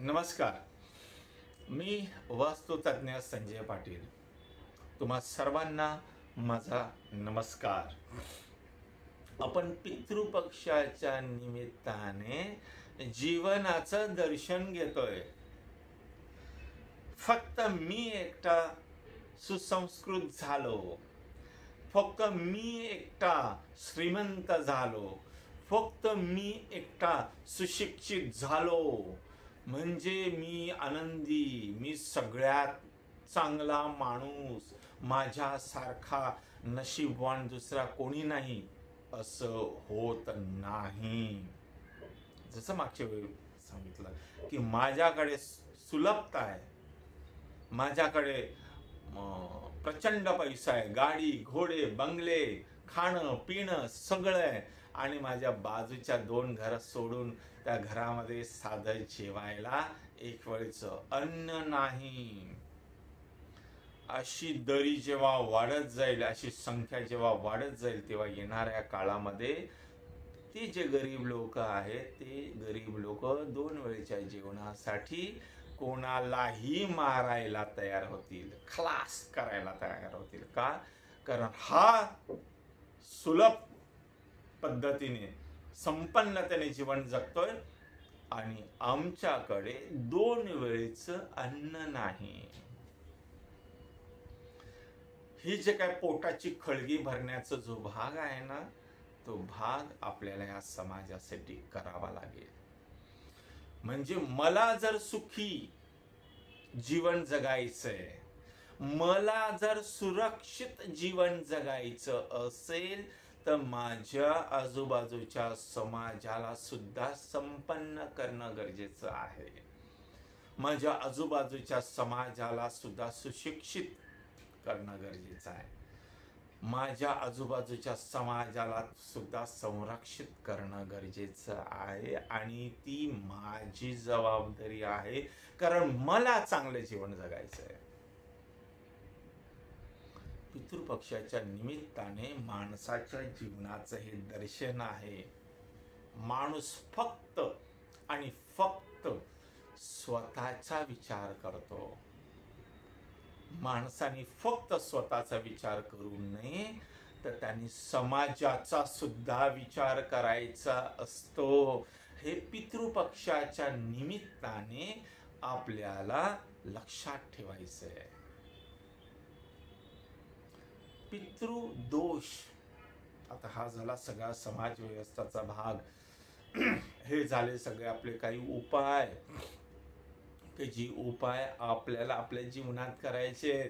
नमस्कार. मी वास्तुतज्ञ संजय पाटील. तुम्हा सर्वांना माझा नमस्कार. आपण पितृपक्षाच्या निमित्ताने जीवनाचं दर्शन घेतोय. फक्त मी एकटा सुसंस्कृत झालो, फक्त मी एकटा श्रीमंत झालो, फक्त मी एकटा सुशिक्षित झालो म्हणजे मी आनंदी, मी सगळ्यात चांगला माणूस, माझ्यासारखा नशीबवान दुसरा कोणी नाही, असं होत नाही. जसं मागच्या वेळी सांगितलं की माझ्याकडे सुलभता आहे, माझ्याकडे प्रचंड पैसा आहे, गाडी घोडे बंगले, खाणं पिणं सगळं आहे, आणि माझ्या बाजूच्या 2 घरं सोडून त्या घरामध्ये साधं जेवायला एक वेळचं अन्न नाही. अशी दरी जेव्हा वाढत जाईल, अशी संख्या जेव्हा वाढत जाईल, तेव्हा येणाऱ्या काळामध्ये ते जे गरीब लोक आहेत, ते गरीब लोक 2 वेळच्या जेवणासाठी कोणालाही मारायला तयार होतील, खलास करायला तयार होतील. का? कारण हा सुलभ पद्धतीने संपन्नतेने जीवन जगतोय आणि आमच्याकडे 2 वेळेचं अन्न नाही. ही जे काय पोटाची खळगी भरण्याचा जो भाग आहे ना, तो भाग आपल्याला या समाजासाठी करावा लागेल. म्हणजे मला जर सुखी जीवन जगायचंय, मला जर सुरक्षित जीवन जगायचं असेल, तर माझ्या आजूबाजूच्या समाजाला सुद्धा संपन्न करणं गरजेचं आहे. माझ्या आजूबाजूच्या समाजाला सुद्धा सुशिक्षित करणं गरजेचं आहे. माझ्या आजूबाजूच्या समाजाला सुद्धा संरक्षित करणं गरजेचं आहे, आणि ती माझी जबाबदारी आहे, कारण मला चांगलं जीवन जगायचं आहे. पितृपक्षाच्या निमित्ताने माणसाच्या जीवनाचं हे दर्शन आहे. माणूस फक्त आणि फक्त स्वतःचा विचार करतो. माणसाने फक्त स्वतःचा विचार करू नये, तर त्यांनी समाजाचा सुद्धा विचार करायचा असतो. हे पितृपक्षाच्या निमित्ताने आपल्याला लक्षात ठेवायचं आहे. पितृदोष, आता हा झाला सगळा समाज व्यवस्थेचा भाग. हे झाले सगळे आपले काही उपाय, की जी उपाय आपल्याला आपल्या जीवनात करायचे.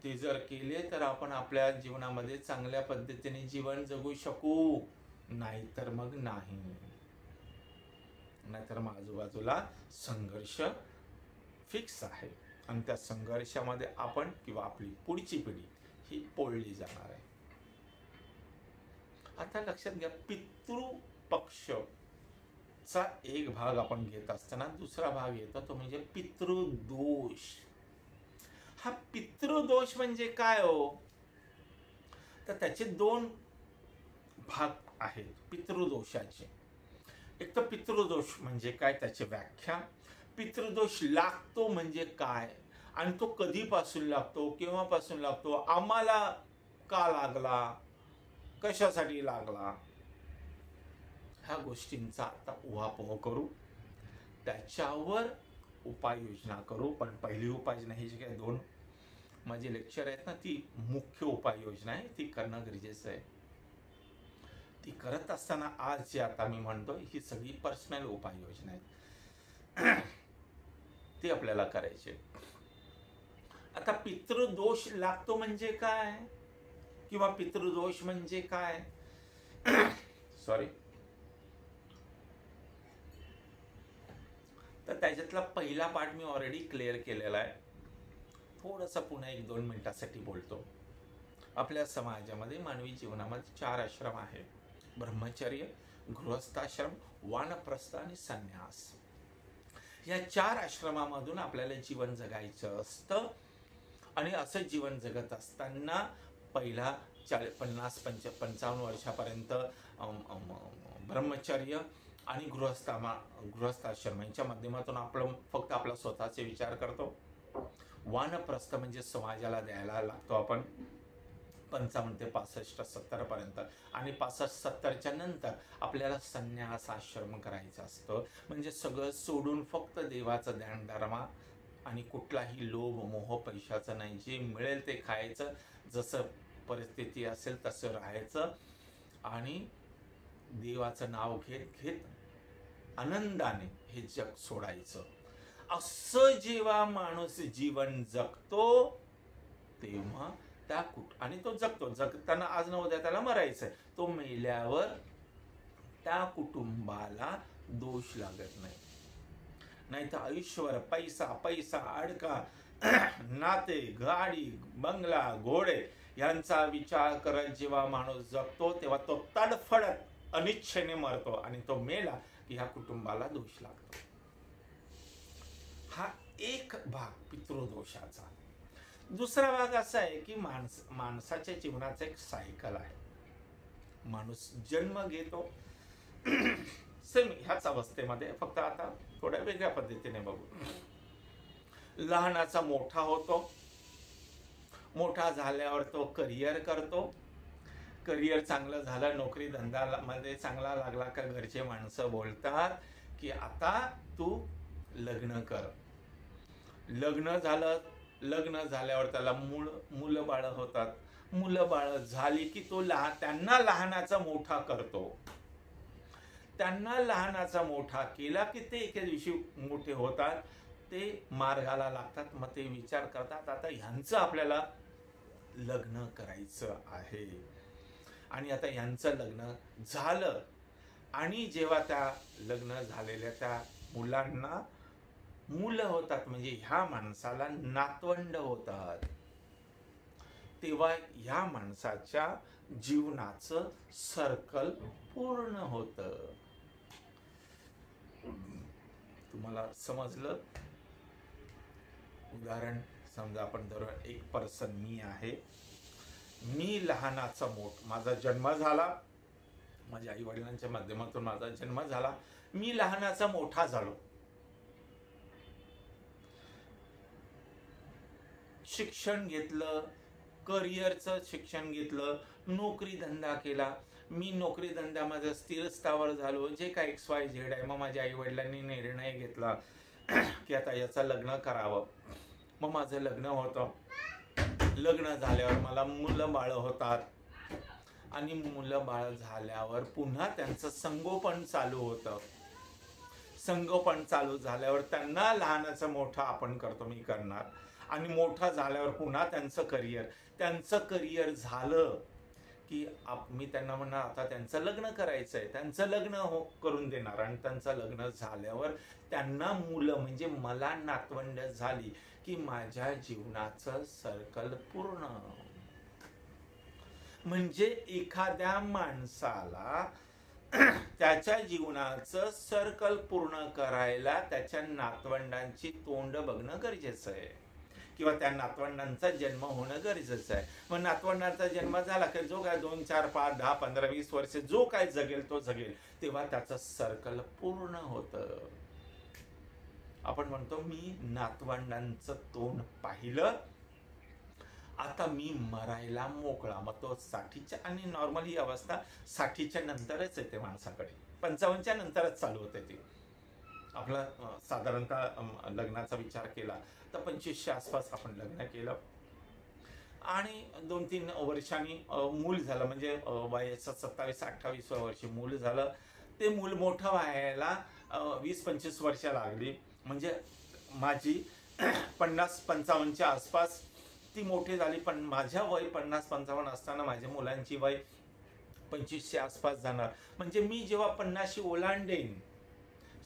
ते जर केले तर आपण आपल्या जीवनामध्ये चांगल्या पद्धतीने जीवन जगू शकू, नाहीतर मग नाही. नाहीतर मग आजूबाजूला संघर्ष फिक्स आहे, आणि त्या संघर्षामध्ये आपण किंवा आपली पुढची पिढी ही पोळली जाणार आहे. आता लक्षात घ्या, पितृपक्षचा एक भाग आपण घेत असताना दुसरा भाग येतो, तो म्हणजे पितृदोष. हा पितृदोष म्हणजे काय हो? तर त्याचे 2 भाग आहेत पितृदोषाचे. एक तर पितृदोष म्हणजे काय, त्याची व्याख्या. पितृदोष लागतो म्हणजे काय, आणि तो कधीपासून लागतो, केव्हापासून लागतो, आम्हाला का लागला, कशासाठी लागला, ह्या गोष्टींचा आता उहापोह करू, त्याच्यावर उपाययोजना करू. पण पहिली उपाययोजना, ही जी काही 2 माझे लेक्चर आहेत ना, ती मुख्य उपाययोजना आहे, ती करणं गरजेचं आहे. ती करत असताना आज जे आता मी म्हणतो, ही सगळी पर्सनल उपाययोजना आहेत, ती आपल्याला करायची. आता पितृदोष लागतो म्हणजे काय, किंवा पितृदोष म्हणजे काय, सॉरी, तर त्याच्यातला पहिला पार्ट मी ऑलरेडी क्लिअर केलेला आहे. थोडंसं पुन्हा 1-2 मिनिटासाठी बोलतो. आपल्या समाजामध्ये मानवी जीवनामध्ये 4 आश्रम आहेत: ब्रह्मचर्य, गृहस्थाश्रम, वानप्रस्थ आणि संन्यास. या 4 आश्रमामधून आपल्याला जीवन जगायचं असतं, आणि असं जीवन जगत असताना पहिला 50-55 वर्षापर्यंत ब्रह्मचर्य, आणि गृहस्थाश्रम यांच्या माध्यमातून आपण फक्त आपला स्वतःचे विचार करतो. वानप्रस्थ म्हणजे समाजाला द्यायला लागतो आपण 55 ते 65 70 पर्यंत, आणि 65-70च्या नंतर आपल्याला संन्यास आश्रम करायचं असतं. म्हणजे सगळं सोडून फक्त देवाचं ध्यान धर्मा आणि कुठलाही लोभ मोह पैशाचं नाही, जे मिळेल ते खायचं, जसं परिस्थिती असेल तसं राहायचं आणि देवाचं नाव घेत घेत आनंदाने हे जग सोडायचं. असं जेव्हा माणूस जीवन जगतो तेव्हा आणि तो जगताना आज न उद्या त्याला मरायचंय, तो मेल्यावर त्या कुटुंबाला दोष लागत नाही. नाही तर आयुष्यभर पैसा पैसा अडका नाते गाडी बंगला घोडे यांचा विचार करत जेव्हा माणूस जगतो तेव्हा तो तडफडत अनिच्छेने मरतो, आणि तो मेला की ह्या कुटुंबाला दोष लागतो. हा एक भाग पितृदोषाचा. दुसरा भाग असा आहे की माणसाच्या जीवनाचं एक सायकल आहे. माणूस जन्म घेतो सेम ह्याच अवस्थेमध्ये, फक्त आता थोड्या वेगळ्या पद्धतीने बघू. लहानाचा मोठा होतो, मोठा झाल्यावर तो करिअर करतो. करिअर चांगलं झालं, नोकरी धंद्यामध्ये चांगला लागला का घरचे माणसं बोलतात की आता तू लग्न कर. लग्न झाल्यावर त्याला मुलं बाळ होतात. मुलं बाळ झाली की तो त्यांना लहानाचा मोठा करतो. त्यांना लहानाचा मोठा केला की ते एके दिवशी मोठे होतात, ते मार्गाला लागतात. मग ते विचार करतात आता ह्यांचं आपल्याला लग्न करायचं आहे, आणि आता ह्यांचं लग्न झालं, आणि जेव्हा त्या लग्न झालेल्या त्या मुलांना मुलं होतात, म्हणजे ह्या माणसाला नातवंड होतात, तेव्हा ह्या माणसाच्या जीवनाचं सर्कल पूर्ण होतं. तुम्हाला समजलं? उदाहरण समजा आपण धरूया, एक पर्सन मी आहे. मी लहानाचा माझा जन्म झाला, माझ्या आई वडिलांच्या माध्यमातून माझा जन्म झाला. मी लहानाचा मोठा झालो, शिक्षण घेतलं, करिअरचं शिक्षण घेतलं, नोकरी धंदा केला. मी नोकरी धंद्यामध्ये स्थिर स्थावर झालो, जे काय XYZ आहे. मग माझ्या आई वडिलांनी निर्णय घेतला की आता याचं लग्न करावं. मग माझं लग्न होतं. लग्न झाल्यावर मला मुलं बाळ होतात, आणि मुलं बाळ झाल्यावर पुन्हा त्यांचं संगोपन चालू होतं. संगोपन चालू झाल्यावर त्यांना लहानाचं मोठा आपण करतो, मी करणार, आणि मोठा झाल्यावर पुन्हा त्यांचं करिअर झालं की मी त्यांना म्हणणार आता त्यांचं लग्न करायचंय. त्यांचं लग्न करून देणार, आणि त्यांचं लग्न झाल्यावर त्यांना मुलं म्हणजे मला नातवंड झाली की माझ्या जीवनाचं सर्कल पूर्ण. म्हणजे एखाद्या माणसाला त्याच्या जीवनाचं सर्कल पूर्ण करायला त्याच्या नातवंडांची तोंड बघणं गरजेचं आहे, किंवा त्या नातवंडांचा जन्म होणं गरजेचं आहे. मग नातवंडांचा जन्म झाला की जो काय 2, 4, 5, 10, 15, 20 वर्ष जो काय जगेल तो जगेल, तेव्हा त्याचं सर्कल पूर्ण होतं. आपण म्हणतो मी नातवंडांचं तोंड पाहिलं, आता मी मरायला मोकळा. मग तो 60च्या, आणि नॉर्मली अवस्था 60च्या नंतरच येते माणसाकडे, 55च्या नंतरच चालू होते ती. आपला साधारणतः लग्नाचा विचार केला तर 25च्या आसपास आपण लग्न केलं, आणि 2-3 वर्षांनी मूल झालं. म्हणजे वयाचं 27-28व्या वर्षी मूल झालं. ते मूल मोठं व्हायला 20-25 वर्ष लागली. म्हणजे माझी 50-55च्या आसपास ती मोठी झाली, पण माझ्या वय 50-55 असताना माझ्या मुलांची वय 25च्या आसपास जाणार. म्हणजे मी जेव्हा 50 ओलांडेन,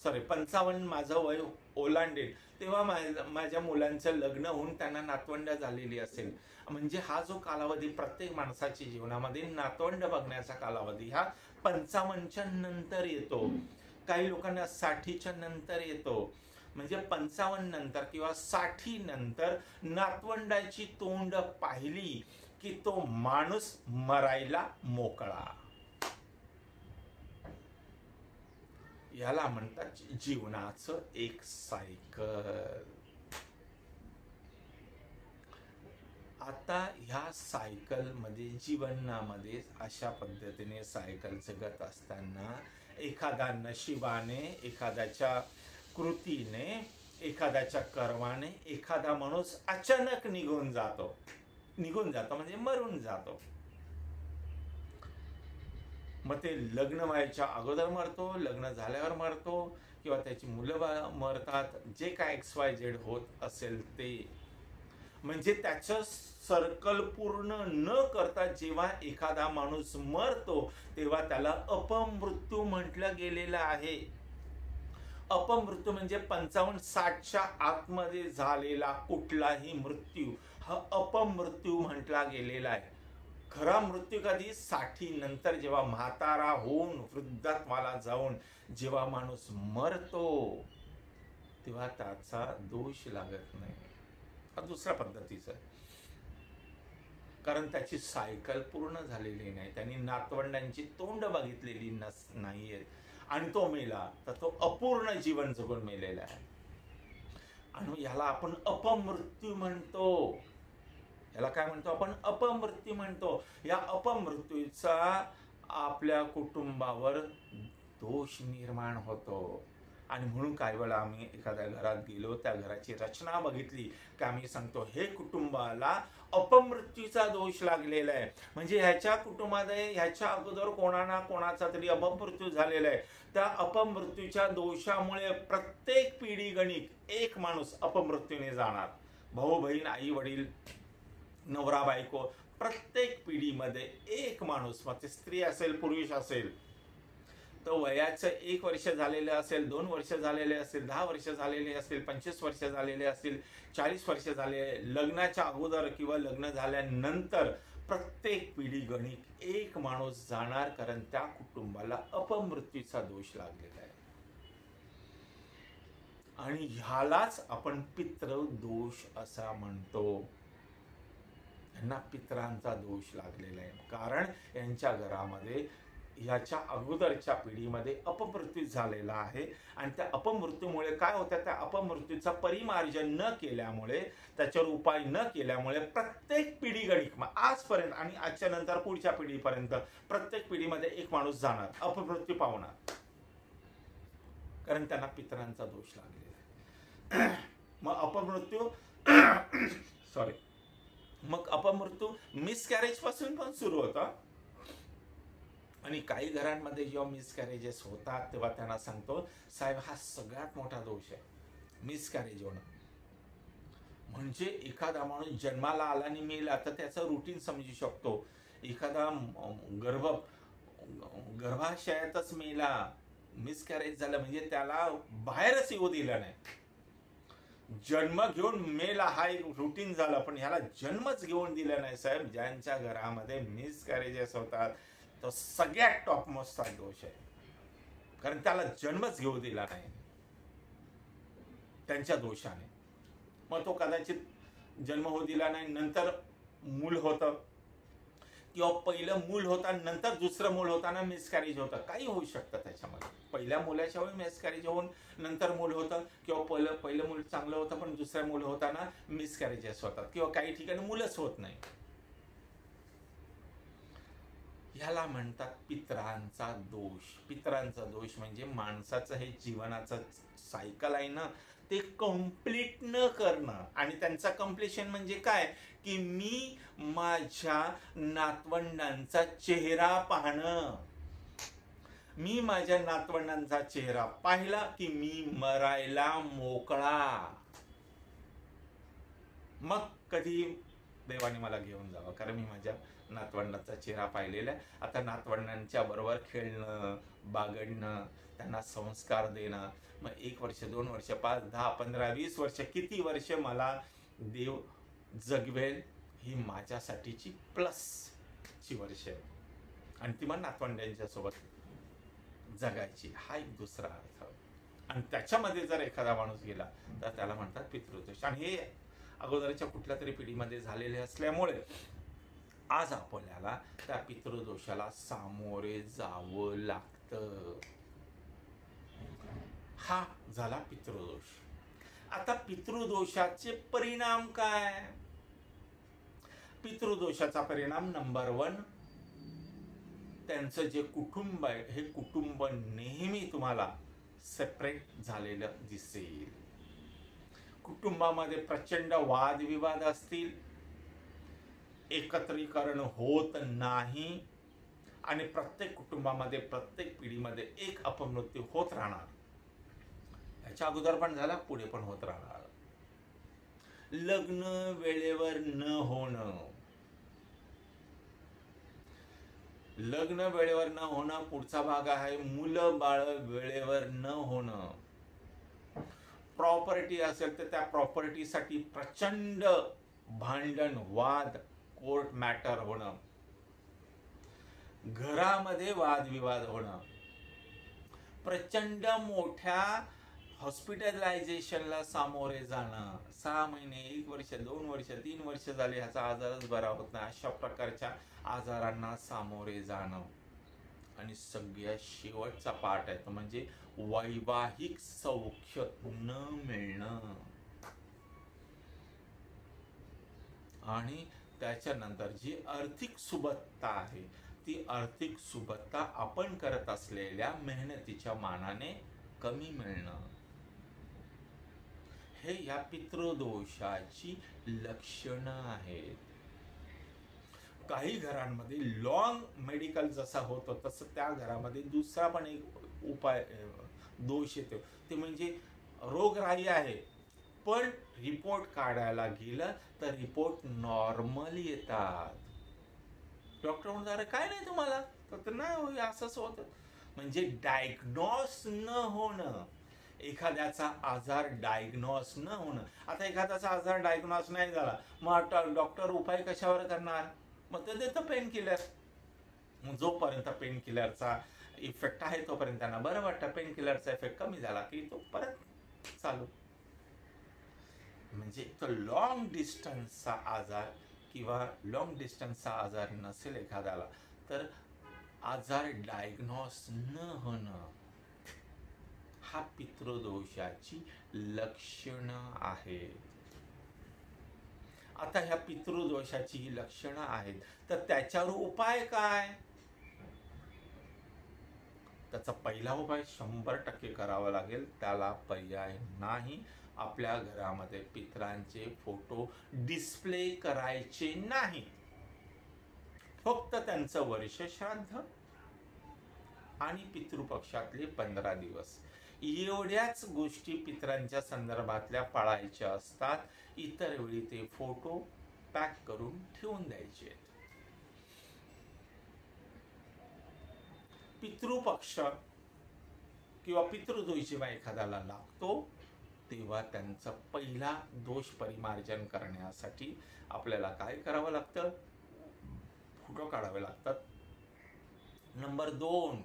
55 माझं वय ओलांडेल, तेव्हा माझ्या मुलांचं लग्न होऊन त्यांना नातवंड झालेली असेल. म्हणजे हा जो कालावधी प्रत्येक माणसाच्या जीवनामध्ये नातवंड बघण्याचा कालावधी हा 55च्या नंतर येतो. काही लोकांना 60च्या नंतर येतो. म्हणजे 55 नंतर किंवा 60 नंतर नातवंडाची तोंड पाहिली की तो माणूस मरायला मोकळा. याला म्हणतात जीवनाचं एक सायकल. आता ह्या सायकलमध्ये, जीवनामध्ये अशा पद्धतीने सायकल जगत असताना एखादा नशिबाने, एखाद्याच्या कृतीने, एखाद्याच्या कर्माने एखादा माणूस अचानक निघून जातो म्हणजे मरून जातो. मग ते लग्न व्हायच्या अगोदर मरतो, लग्न झाल्यावर मरतो, किंवा त्याची मुलं मरतात, जे काय XYZ होत असेल ते. म्हणजे त्याचं सर्कल पूर्ण न करता जेव्हा एखादा माणूस मरतो तेव्हा त्याला अपमृत्यू म्हटलं गेलेलं आहे. अपमृत्यू म्हणजे 55-60च्या आतमध्ये झालेला कुठलाही मृत्यू हा अपमृत्यू म्हटला गेलेला आहे. खरा मृत्यू कधी 60 नंतर, जेव्हा म्हातारा होऊन वृद्धात्वाला जाऊन जेव्हा माणूस मरतो तेव्हा त्याचा दोष लागत नाही. हा दुसऱ्या पद्धतीचा, कारण त्याची सायकल पूर्ण झालेली नाही, त्यांनी नातवंडांची तोंड बघितलेली नाहीये आणि तो मेला, तर तो अपूर्ण जीवन जगून मेलेला आहे. आणि याला आपण अपमृत्यू म्हणतो. याला काय म्हणतो आपण? अपमृत्यू म्हणतो. या अपमृत्यूचा आपल्या कुटुंबावर दोष निर्माण होतो. आणि म्हणून काही वेळा आम्ही एखाद्या घरात गेलो, त्या घराची रचना बघितली की आम्ही सांगतो हे कुटुंबाला अपमृत्यूचा दोष लागलेला आहे. म्हणजे ह्याच्या कुटुंबामध्ये ह्याच्या अगोदर कोणाचा तरी अपमृत्यू झालेला आहे. त्या अपमृत्यूच्या दोषामुळे प्रत्येक पिढी गणिक एक माणूस अपमृत्यूने जाणार. भाऊ बहीण, आई वडील, नवरा बायको, प्रत्येक पिढीमध्ये एक माणूस, मग ते स्त्री असेल पुरुष असेल, तो वयाचं 1 वर्ष झालेलं असेल, 2 वर्ष झालेले असेल, 10 वर्ष झालेले असेल, 25 वर्ष झालेले असतील, 40 वर्ष झाले, लग्नाच्या अगोदर किंवा लग्न झाल्यानंतर प्रत्येक पिढी गणिक एक माणूस जाणार, कारण त्या कुटुंबाला अपमृत्यूचा दोष लागलेला आहे. आणि ह्यालाच आपण पितृदोष असा म्हणतो. यांना पितरांचा दोष लागलेला आहे, कारण यांच्या घरामध्ये ह्याच्या अगोदरच्या पिढीमध्ये अपमृत्यू झालेला आहे. आणि त्या अपमृत्यूमुळे काय होतं, त्या अपमृत्यूचा परिमार्जन न केल्यामुळे, त्याच्यावर उपाय न केल्यामुळे प्रत्येक पिढी गणिक, मग आजपर्यंत आणि आजच्या नंतर पुढच्या पिढीपर्यंत प्रत्येक पिढीमध्ये एक माणूस जाणार, अपमृत्यू पावणार, कारण त्यांना पितरांचा दोष लागलेला आहे. मग अपमृत्यू मिसकॅरेज पासून पण सुरू होता. आणि काही घरांमध्ये जेव्हा मिसकॅरेजेस होतात तेव्हा त्यांना सांगतो, साहेब हा सगळ्यात मोठा दोष आहे, मिसकॅरेज होणं. म्हणजे एखादा माणूस जन्माला आला आणि मेला तर त्याचं रुटीन समजू शकतो. एखादा गर्भाशयातच मेला, मिसकॅरेज झालं म्हणजे त्याला बाहेरच येऊ दिलं नाही. जन्म घेऊन मेला हा एक रुटीन झाला, पण ह्याला जन्मच घेऊन दिला नाही. साहेब, ज्यांच्या घरामध्ये मिसकॅरेजेस होतात तो सगळ्यात टॉप मोस्टचा दोष आहे, कारण त्याला जन्मच घेऊ दिला नाही त्यांच्या दोषाने. मग तो कदाचित जन्म होऊ दिला नाही, नंतर मूल होतं, किंवा पहिलं मूल होतं नंतर दुसरं मूल होताना मिसकॅरेज होतं, काही होऊ शकतं त्याच्यामध्ये. पहिल्या मुलाच्या वेळी मिसकॅरेज होऊन नंतर मूल होतं, किंवा पहिलं मूल चांगलं होतं पण दुसऱ्या मूल होताना मिसकॅरेजेस होतात, किंवा काही ठिकाणी मुलंच होत नाही. ह्याला म्हणतात पितरांचा दोष. पितरांचा दोष म्हणजे माणसाचं हे जीवनाचं सायकल आहे ना, ते कंप्लीट न करणं. आणि त्यांचा कंप्लीशन म्हणजे काय, की मी माझ्या नातवंडांचा चेहरा पाहणं. मी माझ्या नातवंडांचा चेहरा पाहिला की मी मरायला मोकळा. मग कधी देवाने मला घेऊन जावं, कारण मी माझ्या नातवंडांचा चेहरा पाहिलेला आहे. आता नातवंडांच्या बरोबर खेळणं, बागडणं, त्यांना संस्कार देणं. मग 1 वर्ष, 2 वर्ष, 5, 10, 15, 20 वर्ष, किती वर्ष मला देव जगवेल, ही माझ्यासाठीची प्लसची वर्ष आहे. आणि ती मग नातवंडांच्या सोबत जगायची, हा एक दुसरा अर्थ. आणि त्याच्यामध्ये जर एखादा माणूस गेला तर त्याला म्हणतात पितृदोष. आणि हे अगोदरच्या कुठल्या तरी पिढीमध्ये झालेले असल्यामुळे आज आपल्याला त्या पितृदोषाला सामोरे जावं लागतं. हा झाला पितृदोष. आता पितृदोषाचे परिणाम काय? पितृदोषाचा परिणाम नंबर 1, त्यांचं जे कुटुंब आहे हे कुटुंब नेहमी तुम्हाला सेपरेट झालेलं दिसेल. कुटुंबामध्ये प्रचंड वादविवाद असतील, एकत्रीकरण होत नाही आणि प्रत्येक कुटुंबामध्ये प्रत्येक पिढीमध्ये एक अपमृत्यू होत राहणार. याच्या अगोदर पण झाला, पुढे पण होत राहणार. लग्न वेळेवर न होणं, लग्न वेळेवर न होणं. पुढचा भाग आहे मुलं बाळ वेळेवर न होणं. प्रॉपर्टी असेल तर त्या प्रॉपर्टीसाठी प्रचंड भांडण, वाद, कोर्ट मॅटर होणं. घरामध्ये वादविवाद होणं. प्रचंड मोठ्या हॉस्पिटलायझेशनला सामोरे जाणं. 6 महिने, 1 वर्ष, 2 वर्ष, 3 वर्ष झाले ह्याचा आजारच बरा होत नाही, अशा प्रकारच्या आजारांना सामोरे जाणं. आणि सगळ्यात शेवटचा पार्ट आहे तो म्हणजे वैवाहिक सौख्य न मिळणं. आणि त्याच्यानंतर जी आर्थिक सुबत्ता आहे ती आर्थिक सुबत्ता आपण करत असलेल्या मेहनतीच्या मानाने कमी मिळणं. हे या पितृदोषाची लक्षणं आहेत. काही घरांमध्ये लॉंग मेडिकल जसा होतो तसं त्या घरामध्ये दुसरा पण एक उपाय दोष येतो, ते म्हणजे रोगराई आहे पण रिपोर्ट काढायला गेलं तर रिपोर्ट नॉर्मल येतात. डॉक्टर म्हणतात अरे काय नाही तुम्हाला, तर नाही हो असंच होतं. म्हणजे डायग्नॉस न होणं, एखाद्याचा आजार डायग्नॉस न होणं. आता एखाद्याचा आजार डायग्नॉस नाही झाला मग डॉक्टर उपाय कशावर करणार? मग ते देतं पेन किलर. मग जोपर्यंत पेन किलरचा इफेक्ट आहे तोपर्यंत त्यांना बरं वाटतं. पेन किलरचा इफेक्ट कमी झाला की तो परत चालू. म्हणजे तो लॉंग डिस्टन्सचा आजार किंवा लॉंग डिस्टन्सचा आजार नसेल एखाद्याला तर आजार डायग्नॉस न होणं हा पितृदोषाची लक्षणं आहेत. आता ह्या पितृदोषाची ही लक्षणं आहेत तर त्याच्यावर उपाय काय? त्याचा पहिला उपाय 100% करावा लागेल, त्याला पर्याय नाही. आपल्या घरामध्ये पितरांचे फोटो डिस्प्ले करायचे नाही. फक्त त्यांचं वर्ष श्राद्ध आणि पितृपक्षातले 15 दिवस एवढ्याच गोष्टी पितरांच्या संदर्भातल्या पाळायच्या असतात. इतर वेळी ते फोटो पॅक करून ठेवून द्यायचे. पितृपक्ष किंवा पितृदोष जेव्हा एखाद्याला लागतो तेव्हा त्यांचा पहिला दोष परिमार्जन करण्यासाठी आपल्याला काय करावं लागतं? फोटो काढावे लागतात. नंबर 2,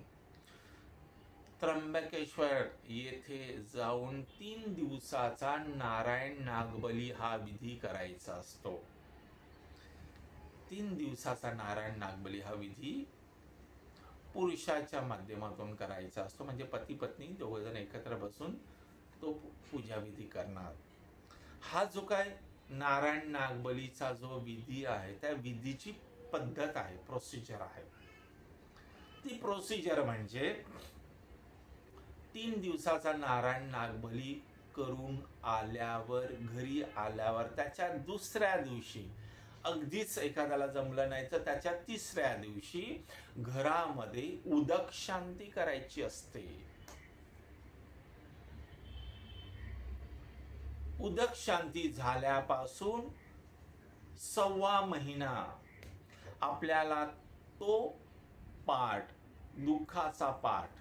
त्र्यंबकेश्वर येथे जाऊन 3 दिवसाचा नारायण नागबली हा विधी करायचा असतो. 3 दिवसाचा नारायण नागबली हा विधी पुरुषाच्या माध्यमातून करायचा असतो. म्हणजे पती पत्नी दोघंजण एकत्र बसून तो पूजा विधी करणार. हा जो काय नारायण नागबलीचा जो विधी आहे त्या विधीची पद्धत आहे, प्रोसिजर आहे. ती प्रोसिजर म्हणजे 3 दिवसाचा नारायण नागबली करून आल्यावर, घरी आल्यावर त्याच्या दुसऱ्या दिवशी, अगदीच एखाद्याला जमलं नाही तर त्याच्या 3ऱ्या दिवशी घरामध्ये उदक शांती करायची असते. उदक शांती झाल्यापासून 1.25 महिना आपल्याला तो पाठ, दुःखाचा पाठ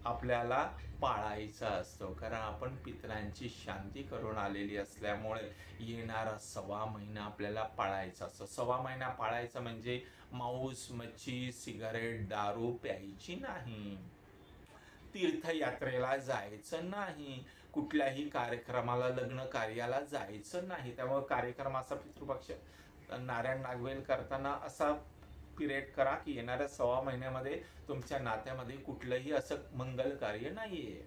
आपल्याला पाळायचा असतो. कारण आपण पितरांची शांती करून आलेली असल्यामुळे येणारा 1.25 महिना आपल्याला पाळायचा असतो. 1.25 महिना पाळायचा म्हणजे मांस, मच्छी, सिगारेट, दारू प्यायची नाही. तीर्थयात्रेला जायचं नाही. कुठल्याही कार्यक्रमाला, लग्न कार्याला जायचं नाही. त्यामुळे कार्यक्रमाचा पितृपक्ष नारायण नागबली करताना असा पिरियड करा की येणाऱ्या 1.25 महिन्यामध्ये तुमच्या नात्यामध्ये कुठलंही असं मंगल कार्य नाहीये.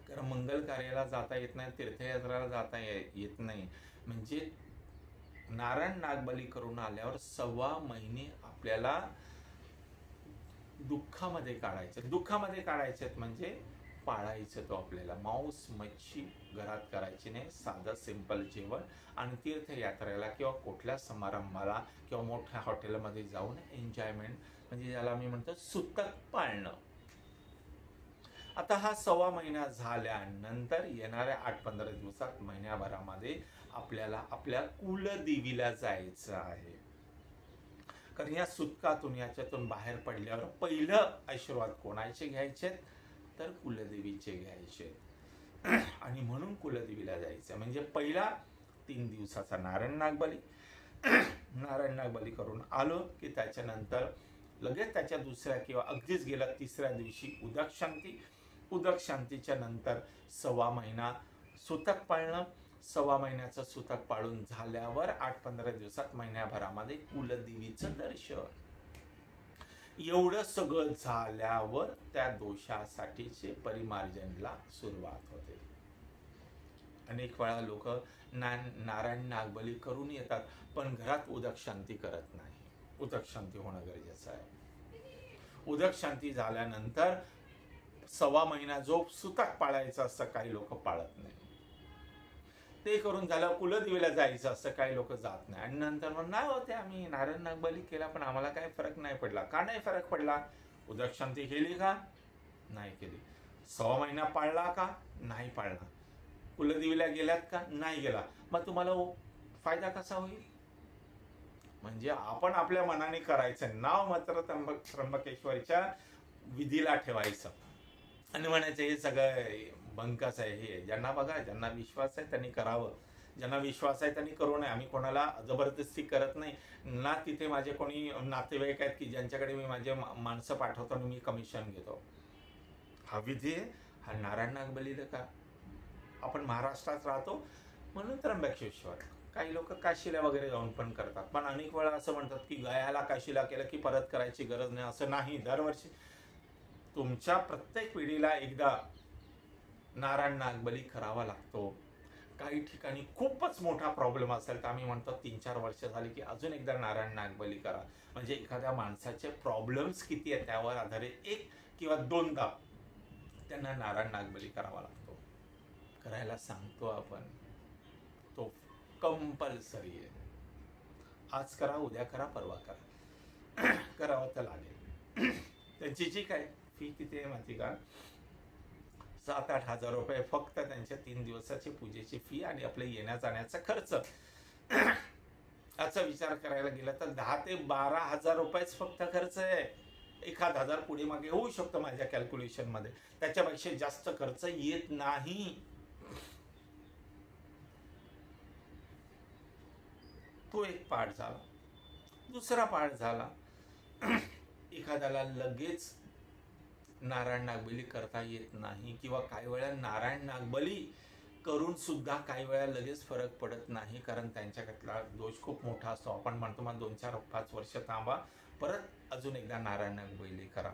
कारण मंगल कार्याला जाता येत नाही, तीर्थयात्रेला जाता येत नाही, म्हणजे नारायण नागबली करून आल्यावर 1.25 महिने आपल्याला दुःखामध्ये काढायचे म्हणजे पाळायचं तो आपल्याला. मांस मच्छी घरात करायची नाही, साधं सिंपल जेवण, आणि तीर्थयात्रेला किंवा कुठल्या समारंभाला किंवा मोठ्या हॉटेलमध्ये जाऊन एन्जॉयमेंट, म्हणजे ज्याला मी म्हणतो सुतक पाळणं. आता हा 1.25 महिना झाल्यानंतर येणाऱ्या 8-15 दिवसात, महिन्याभरामध्ये आपल्याला आपल्या कुलदेवीला जायचं आहे. कारण या सुतकातून, याच्यातून बाहेर पडल्यावर पहिलं आशीर्वाद कोणाचे घ्यायचे? तर कुलदेवीचे घ्यायचे. आणि म्हणून कुलदेवीला जायचं. म्हणजे पहिला 3 दिवसाचा नारायण नागबली करून आलो की त्याच्यानंतर लगेच त्याच्या दुसऱ्या किंवा अगदीच गेला 3ऱ्या दिवशी उदक शांतीच्या नंतर 1.25 महिना सुतक पाळणं. 1.25 महिन्याचं सुतक पाळून झाल्यावर 8-15 दिवसात, महिन्याभरामध्ये कुलदेवीचं दर्शन. एवढं सगळं झाल्यावर त्या दोषासाठीचे परिमार्जनला सुरुवात होते. अनेक वेळा लोक नारायण नागबली करून येतात, पण घरात उदक शांती करत नाही. उदक शांती होणं गरजेचं आहे. उदक शांती झाल्यानंतर 1.25 महिना जो सुतक पाळायचा असतं, काही लोक पाळत नाही. ते करून झालं, कुलदेवीला जायचं असतं, काही लोक जात नाही. आणि नंतर मग नाही होते, आम्ही नारायण नागबली केला पण आम्हाला काही फरक नाही पडला. का नाही फरक पडला? उदक शांती केली का? नाही केली. 1.25 महिना पाळला का? नाही पाळला. कुलदेवीला गेलात का? नाही गेला. मग तुम्हाला फायदा कसा होईल? म्हणजे आपण आपल्या मनाने करायचं, नाव मात्र त्र्यंबकेश्वरच्या विधीला ठेवायचं आणि म्हणायचं हे सगळं बंकच आहे. हे ज्यांना विश्वास आहे त्यांनी करावं, ज्यांना विश्वास आहे त्यांनी करू नये. आम्ही कोणाला जबरदस्ती करत नाही ना. तिथे माझे कोणी नातेवाईक आहेत की ज्यांच्याकडे मी माझे माणसं पाठवतो आणि मी कमिशन घेतो. हा विधी आहे, हा नारायण नागबलीला का. आपण महाराष्ट्रात राहतो म्हणून त्र्यंबकेश्वर. काही लोक काशीला वगैरे जाऊन पण करतात, पण अनेक वेळा असं म्हणतात की गयाला काशीला केलं की परत करायची गरज नाही. असं नाही. दरवर्षी तुमच्या प्रत्येक पिढीला एकदा नारायण नागबली करावा लागतो. काही ठिकाणी खूपच मोठा प्रॉब्लेम असेल तर आम्ही म्हणतो 3-4 वर्ष झाली की अजून एकदा नारायण नागबली करा. म्हणजे एखाद्या माणसाचे प्रॉब्लेम्स किती आहेत त्यावर आधारित 1 किंवा 2दा त्यांना नारायण नागबली करावा लागतो. करायला सांगतो आपण, तो कंपल्सरी आहे. आज करा, उद्या करा, परवा करा, करावं तर लागेल. त्यांची जी काय फी किती आहे माहिती का? 7-8 हजार रुपये फक्त त्यांच्या 3 दिवसाची पूजेची फी आणि आपले येण्या जाण्याचा खर्च. याचा विचार करायला गेला तर 10 ते 12 हजार रुपयेच फक्त खर्च आहे. 1,000 पुढे मागे होऊ शकतो माझ्या कॅल्क्युलेशन मध्ये, त्याच्यापेक्षा जास्त खर्च येत नाही. तो एक पाठ झाला. दुसरा पाठ झाला, एखाद्याला लगेच नारायण नागबली करता येत नाही किंवा काही वेळा नारायण नागबली करून सुद्धा काही वेळा लगेच फरक पडत नाही, कारण त्यांच्याकडला दोष खूप मोठा असतो. आपण म्हणतो मग 2-4-5 वर्ष थांबा, परत अजून एकदा नारायण नागबली करा.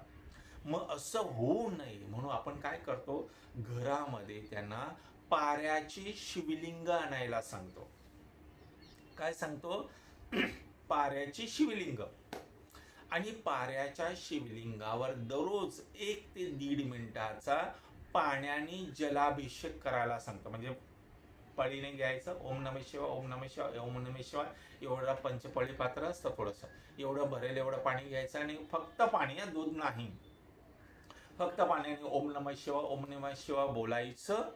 मग असं होऊ नये म्हणून आपण काय करतो, घरामध्ये त्यांना पाऱ्याची शिवलिंग आणायला सांगतो. काय सांगतो? पाऱ्याची शिवलिंग. आणि पाऱ्याच्या शिवलिंगावर दररोज 1 ते 1.5 मिनिटाचा पाण्याने जलाभिषेक करायला सांगतो. म्हणजे पळीने घ्यायचं, ओम नमः शिवाय, ओम नमः शिवाय, ओम नमः शिवाय, एवढं पंचपळी पात्र असतं थोडंसं, एवढं भरेल एवढं पाणी घ्यायचं आणि फक्त पाणी, दूध नाही, फक्त पाण्याने ओम नमः शिवाय, ओम नमः शिवाय बोलायचं.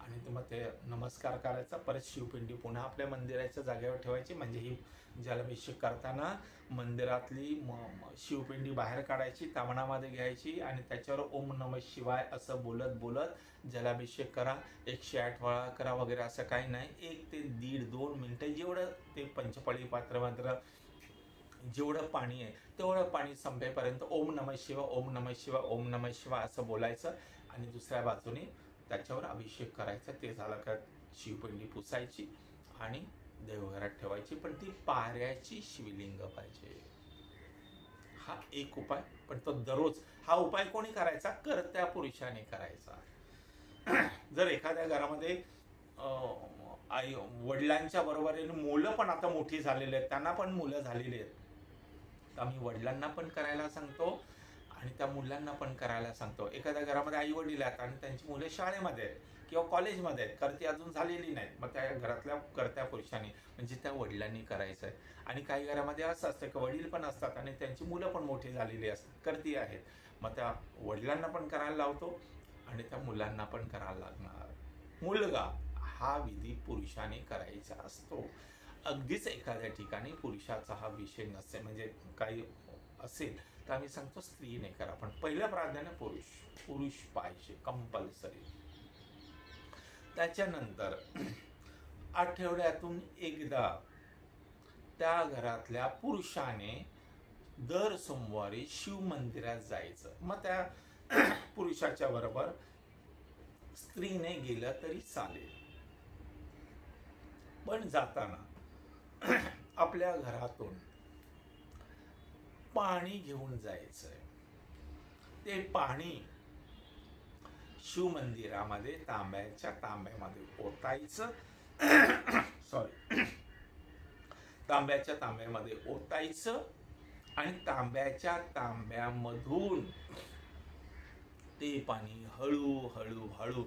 आणि मग ते नमस्कार करायचा. परत शिवपिंडी पुन्हा आपल्या मंदिराच्या जागेवर ठेवायची. म्हणजे ही जलाभिषेक करताना मंदिरातली शिवपिंडी बाहेर काढायची, तामणामध्ये घ्यायची आणि त्याच्यावर ओम नमः शिवाय असं बोलत बोलत जलाभिषेक करा. 108 वेळा करा वगैरे, असं काही नाही. 1 ते 1.5-2 मिनिटं जेवढं ते पंचपळी पात्र मात्र जेवढं पाणी आहे तेवढं पाणी संपेपर्यंत ओम नमः शिवाय, ओम नमः शिवाय, ओम नमः शिवाय असं बोलायचं आणि दुसऱ्या बाजूने त्याच्यावर अभिषेक करायचा. ते झालं का शिवपिंडी पुसायची आणि देवघरात ठेवायची, पण ती पाऱ्याची शिवलिंग पाहिजे. हा एक उपाय, पण तो दररोज. हा उपाय कोणी करायचा? कर्त्या पुरुषाने करायचा. जर एखाद्या घरामध्ये आई वडिलांच्या बरोबरीने मुलं पण आता मोठी झालेली आहेत, त्यांना पण मुलं झालेली आहेत, तर आम्ही वडिलांना पण करायला सांगतो आणि त्या मुलांना पण करायला सांगतो. एखाद्या घरामध्ये आई वडील आहेत आणि त्यांची मुलं शाळेमध्ये आहेत किंवा कॉलेजमध्ये आहेत, करती अजून झालेली नाहीत, मग त्या घरातल्या करत्या पुरुषांनी म्हणजे त्या वडिलांनी करायचं आहे. आणि काही घरामध्ये असं असतं की वडील पण असतात आणि त्यांची मुलं पण मोठी झालेली असतात, करती आहेत, मग त्या वडिलांना पण करायला लावतो आणि त्या मुलांना पण करायला लागणार. मुलगा हा विधी पुरुषाने करायचा असतो. अगदीच एखाद्या ठिकाणी पुरुषाचा हा विषय नसेल, म्हणजे काही असेल तर आम्ही सांगतो स्त्रीने करा, पण पहिलं प्राधान्य पुरुष पाहिजे कंपल्सरी. त्याच्यानंतर आठवड्यातून एकदा त्या घरातल्या पुरुषाने दर सोमवारी शिव मंदिरात जायचं. मग त्या पुरुषाच्या बरोबर स्त्रीने गेलं तरी चालेल, पण जाताना आपल्या घरातून पाणी घेऊन जायचंय. ते पाणी शिव मंदिरामध्ये तांब्याच्या तांब्यामध्ये ओतायचं. सॉरी, तांब्याच्या तांब्यामध्ये ओतायचं आणि तांब्याच्या तांब्यामधून ते पाणी हळूहळू हळू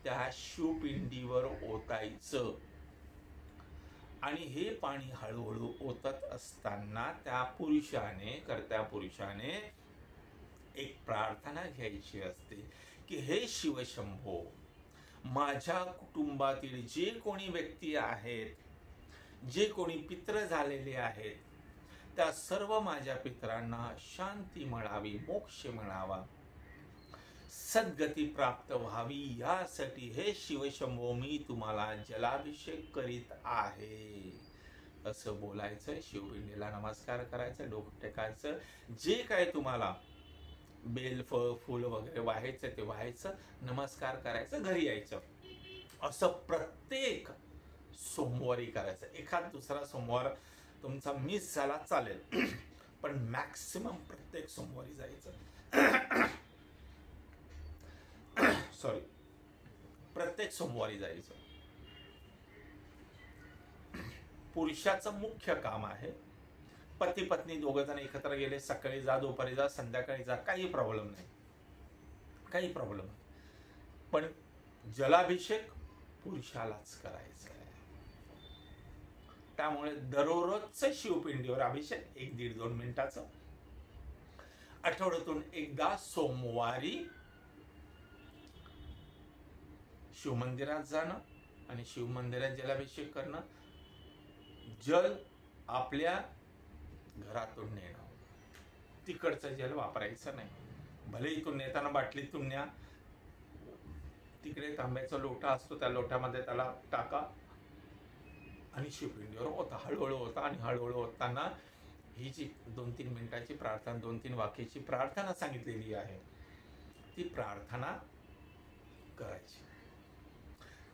त्या शिवपिंडीवर ओतायचं. आणि हे पाणी हळूहळू ओतत असताना त्या पुरुषाने, कर्त्या पुरुषाने एक प्रार्थना घ्यायची असते की हे शिवशंभो, माझ्या कुटुंबातील जे कोणी व्यक्ती आहेत, जे कोणी पित्र झालेले आहेत, त्या सर्व माझ्या पितरांना शांती मिळावी, मोक्ष मिळावा, सद्गती प्राप्त व्हावी, यासाठी हे शिवशंभो मी तुम्हाला जलाभिषेक करीत आहे असं बोलायचं. शिवपिंडीला नमस्कार करायचं, डोकं टेकायचं, जे काय तुम्हाला बेल फूल वगैरे व्हायचं ते व्हायचं, नमस्कार करायचं, घरी यायचं. असं प्रत्येक सोमवारी करायचं. एखाद दुसरा सोमवार तुमचा मिस झाला चालेल, पण मॅक्सिमम प्रत्येक सोमवारी जायचं. सॉरी, प्रत्येक सोमवारी जायचं. पुरुषाचं मुख्य काम आहे. पती पत्नी दोघं जण एकत्र गेले, सकाळी जा, दुपारी जा, संध्याकाळी जा, काही प्रॉब्लेम नाही, काही प्रॉब्लेम नाही, पण जलाभिषेक पुरुषालाच करायचा आहे. त्यामुळे दररोजचं शिवपिंडीवर अभिषेक 1-1.5-2 मिनिटाचं. आठवड्यातून एकदा सोमवारी शिवमंदिरात जाणं आणि शिवमंदिरात जलाभिषेक करणं. जल आपल्या घरातून नेणं, तिकडचं जल वापरायचं नाही. भले इथून नेताना बाटलीतून न्या, तिकडे तांब्याचा लोटा असतो, त्या लोट्यामध्ये त्याला टाका आणि शिवपिंडीवर ओता, हळूहळू होता. आणि हळूहळू होताना ही जी 2-3 मिनिटाची प्रार्थना, 2-3 वाक्याची प्रार्थना सांगितलेली आहे, ती प्रार्थना करायची.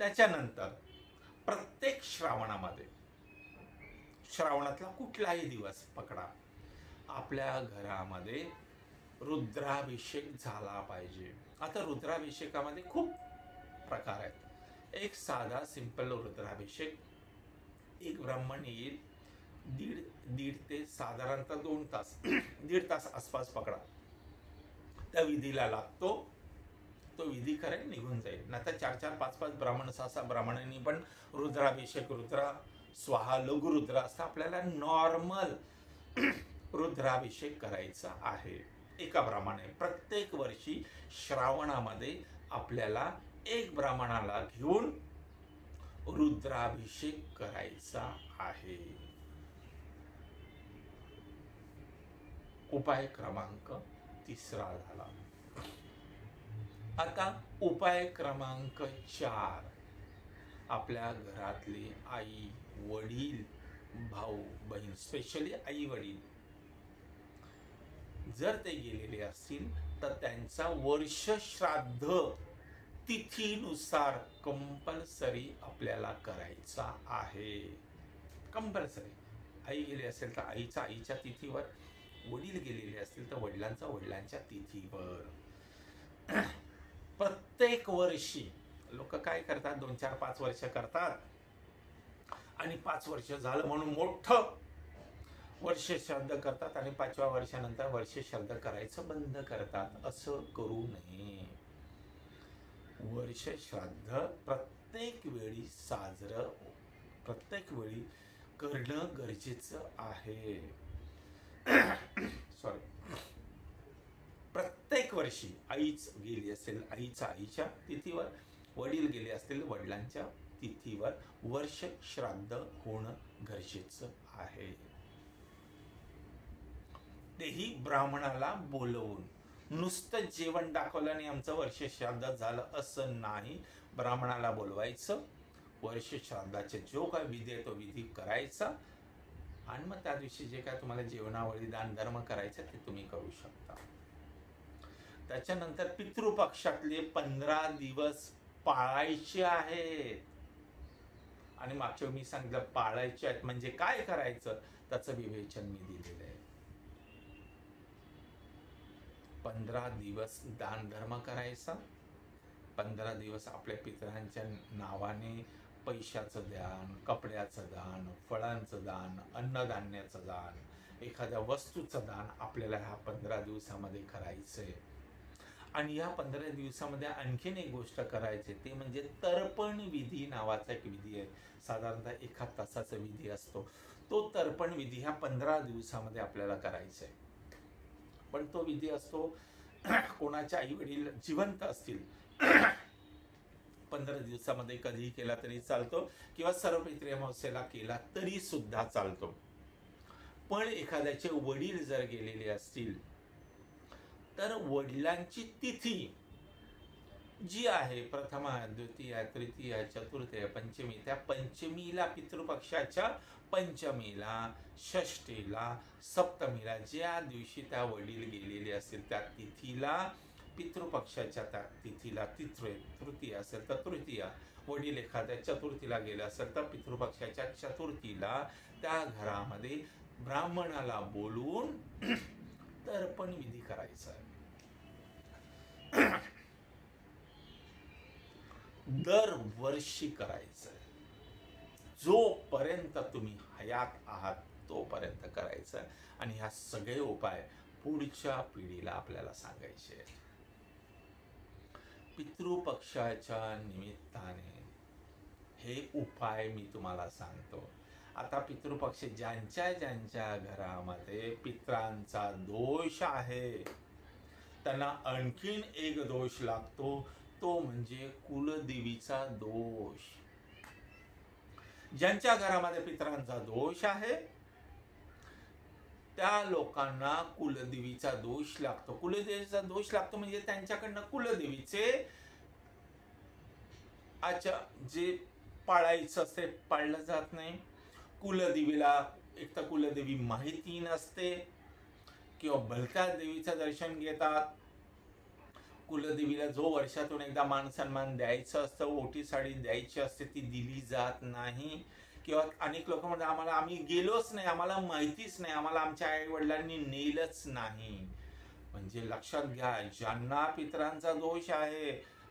त्याच्यानंतर प्रत्येक श्रावणामध्ये, श्रावणातला कुठलाही दिवस पकडा, आपल्या घरामध्ये रुद्राभिषेक झाला पाहिजे. आता रुद्राभिषेकामध्ये खूप प्रकार आहेत. एक साधा सिंपल रुद्राभिषेक, एक ब्राह्मण येईल, दीड ते साधारणतः 2 तास, 1.5 तास आसपास पकडा, त्या विधीला लागतो. तो विधी करेल, निघून जाईल. नाहीतर 4-4, 5-5 ब्राह्मण, 6-6 ब्राह्मणांनी पण रुद्राभिषेक, रुद्रा स्वाहा, लघुरुद्र असं आपल्याला नॉर्मल रुद्राभिषेक करायचा आहे. एका ब्राह्मणाने प्रत्येक वर्षी श्रावणामध्ये आपल्याला एक ब्राह्मणाला घेऊन रुद्राभिषेक करायचा आहे. उपाय क्रमांक 3 झाला. आता उपाय क्रमांक 4, आपल्या घरातले आई वडील, भाऊ बहीण, स्पेशली आई वडील जर ते गेलेले असतील तर त्यांचा वर्ष श्राद्ध तिथीनुसार कंपल्सरी आपल्याला करायचा आहे. कंपल्सरी. आई गेली असेल तर आईच्या तिथीवर, वडील गेलेले असतील तर वडिलांच्या तिथीवर. प्रत्येक वर्षी लोक काय करतात, 2 4 5 वर्ष करतात आणि 5 वर्ष झालं म्हणून मोठं वर्ष श्राद्ध करतात आणि 5व्या वर्षानंतर वर्ष श्राद्ध करायचं बंद करतात. असं करू नये. वर्ष श्राद्ध प्रत्येक वेळी प्रत्येक वेळी करणं गरजेचं आहे. सॉरी, प्रत्येक वर्षी आईच गेली असेल आईच्या आईच्या तिथीवर, वडील गेले असतील वडिलांच्या तिथीवर वर्ष श्राद्ध होणं गरजेचं आहे. तेही ब्राह्मणाला बोलवून. नुसतं जेवण दाखवलं आणि आमचं वर्ष श्राद्ध झालं असं नाही. ब्राह्मणाला बोलवायचं, वर्ष श्राद्धाचे जो काय विधी आहे तो विधी करायचा आणि मग त्या दिवशी जे काय तुम्हाला जेवणावळी दान धर्म करायचं ते तुम्ही करू शकता. त्याच्यानंतर पितृपक्षातले 15 दिवस पाळायचे आहेत. आणि मागच्या मी सांगितलं पाळायचे आहेत म्हणजे काय करायचं त्याचं विवेचन मी दिलेलं आहे. 15 दिवस दान धर्म करायचा, 15 दिवस आपल्या पितरांच्या नावाने पैशाचं दान, कपड्याचं दान, फळांचं दान, अन्नधान्याचं दान, एखाद्या वस्तूचं दान आपल्याला ह्या 15 दिवसामध्ये करायचंय. आणि या 15 दिवसामध्ये आणखीन एक गोष्ट करायची ते म्हणजे तर्पण विधी नावाचा एक विधी आहे. साधारणतः 1 तासाचा विधी असतो. तो तर्पण विधी ह्या 15 दिवसामध्ये आपल्याला करायचा आहे. पण तो विधी असतो कोणाचे आई वडील जिवंत असतील 15 दिवसामध्ये कधीही केला तरी चालतो किंवा सर्वपित्री अमावस्येला केला तरी सुद्धा चालतो. पण एखाद्याचे वडील जर गेलेले असतील तर वडिलांची तिथी जी आहे प्रथमा, द्वितीया, तृतीया, चतुर्थीया, पंचमी, त्या पंचमीला पितृपक्षाच्या पंचमीला, षष्टीला, सप्तमीला ज्या दिवशी त्या वडील गेलेले असतील त्या तिथीला, पितृपक्षाच्या त्या तिथीला तृतीया असेल तर तृतीया, वडील एखाद्या चतुर्थीला गेले असेल तर पितृपक्षाच्या चतुर्थीला त्या घरामध्ये ब्राह्मणाला बोलून तर्पण विधी करायचा आहे. दरवर्षी करायचं आहे. जोपर्यंत तुम्ही हयात आहात तोपर्यंत करायचं आहे. आणि ह्या सगळे उपाय पुढच्या पिढीला आपल्याला सांगायचे आहेत. पितृपक्षाच्या निमित्ताने हे उपाय मी तुम्हाला सांगतो. आता पितृपक्ष ज्यांच्या घरामध्ये पित्रांचा दोष आहे त्यांना आणखीन एक दोष लागतो, तो म्हणजे कुलदेवीचा दोष. ज्यांच्या घरामध्ये पित्रांचा दोष आहे त्या लोकांना कुलदेवीचा दोष लागतो. कुलदेवीचा दोष लागतो म्हणजे त्यांच्याकडनं कुलदेवीचे जे पाळायचं असते पाळलं जात नाही. कुलदेवीला एक तर कुलदेवी माहिती नसते किंवा भलत्या देवीचं दर्शन घेतात. कुलदेवीला जो वर्षातून एकदा मान सन्मान द्यायचं असतं, ओटी साडी द्यायची असते ती दिली जात नाही. किंवा अनेक लोक म्हणतात आम्हाला आम्ही गेलोच नाही, आम्हाला माहितीच नाही, आम्हाला आमच्या आई वडिलांनी नेलंच नाही. म्हणजे लक्षात घ्या, ज्यांना पितरांचा दोष आहे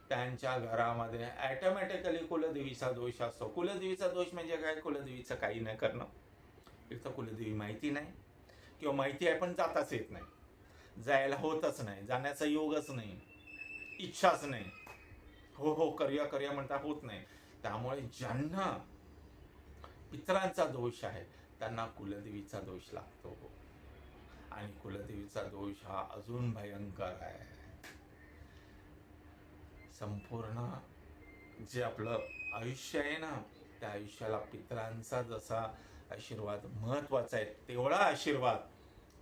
त्यांच्या घरामध्ये ऑटोमॅटिकली कुलदेवीचा दोष असतो. कुलदेवीचा दोष म्हणजे काय? कुलदेवीचं काही नाही करणं. एक तर कुलदेवी माहिती नाही किंवा माहिती आहे पण जाताच येत नाही, जायला होतच नाही, जाण्याचा योगच नाही, इच्छाच नाही, हो करूया म्हणता होत नाही. त्यामुळे ज्यांना पितरांचा दोष आहे त्यांना कुलदेवीचा दोष लागतो. आणि कुलदेवीचा दोष हा अजून भयंकर आहे. संपूर्ण जे आपलं आयुष्य आहे ना त्या आयुष्याला पितरांचा जसा आशीर्वाद महत्वाचा आहे तेवढा आशीर्वाद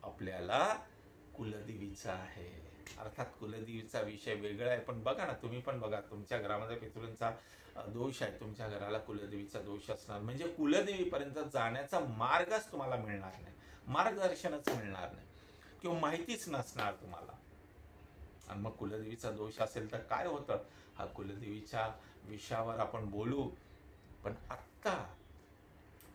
आपल्याला कुलदेवीचा आहे. अर्थात कुलदेवीचा विषय वेगळा आहे, पण बघा ना, तुम्ही पण बघा, तुमच्या घरामध्ये पितृंचा दोष आहे, तुमच्या घराला कुलदेवीचा दोष असणार म्हणजे कुलदेवीपर्यंत जाण्याचा मार्गच तुम्हाला मिळणार नाही, मार्गदर्शनच मिळणार नाही किंवा माहितीच नसणार तुम्हाला. आणि मग कुलदेवीचा दोष असेल तर काय होतं, हा कुलदेवीच्या विषयावर आपण बोलू. पण आत्ता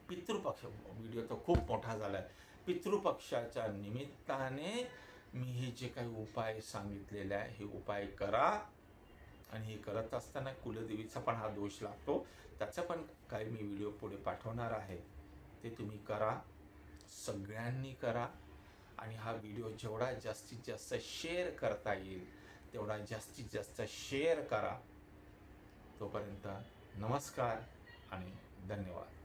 पितृपक्ष व्हिडिओ तर खूप मोठा झालाय. पितृपक्षाच्या निमित्ताने मी हे जे काही उपाय सांगितलेले आहे हे उपाय करा आणि हे करत असताना कुलदेवीचा पण हा दोष लागतो. त्याचा पण काही मी व्हिडिओ पुढे पाठवणार आहे, ते तुम्ही करा, सगळ्यांनी करा. आणि हा व्हिडिओ जेवढा जास्तीत जास्त शेअर करता येईल तेवढा जास्तीत जास्त शेअर करा. तोपर्यंत नमस्कार आणि धन्यवाद.